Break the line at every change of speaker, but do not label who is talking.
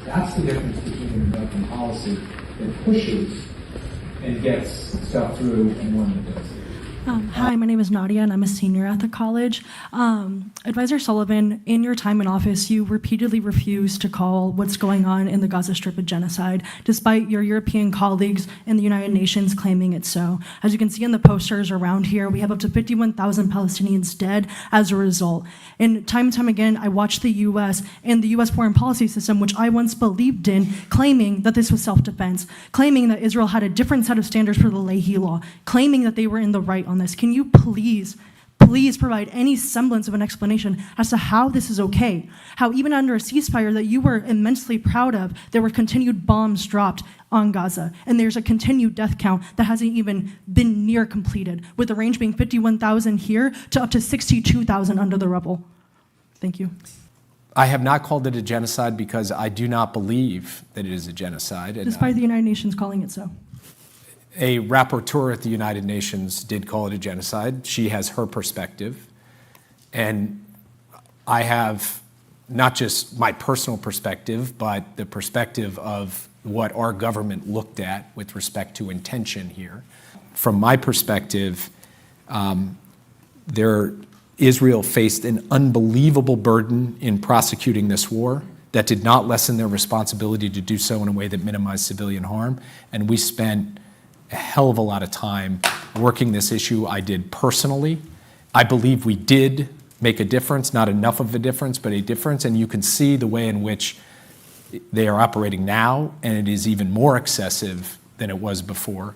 That's the difference between an American policy that pushes and gets stuff through and one that doesn't.
Hi, my name is Nadia, and I'm a senior at the college. Advisor Sullivan, in your time in office, you repeatedly refused to call what's going on in the Gaza Strip a genocide, despite your European colleagues and the United Nations claiming it so. As you can see in the posters around here, we have up to 51,000 Palestinians dead as a result. And time again, I watched the U.S. and the U.S. foreign policy system, which I once believed in, claiming that this was self-defense, claiming that Israel had a different set of standards for the Leahy law, claiming that they were in the right on this. Can you please provide any semblance of an explanation as to how this is okay? How even under a ceasefire that you were immensely proud of, there were continued bombs dropped on Gaza, and there's a continued death count that hasn't even been near completed, with the range being 51,000 here to up to 62,000 under the rubble. Thank you.
I have not called it a genocide because I do not believe that it is a genocide.
Despite the United Nations calling it so.
A rapporteur at the United Nations did call it a genocide. She has her perspective. And I have not just my personal perspective, but the perspective of what our government looked at with respect to intention here. From my perspective, Israel faced an unbelievable burden in prosecuting this war that did not lessen their responsibility to do so in a way that minimized civilian harm. And we spent a hell of a lot of time working this issue. I did personally. I believe we did make a difference, not enough of a difference, but a difference. And you can see the way in which they are operating now, and it is even more excessive than it was before.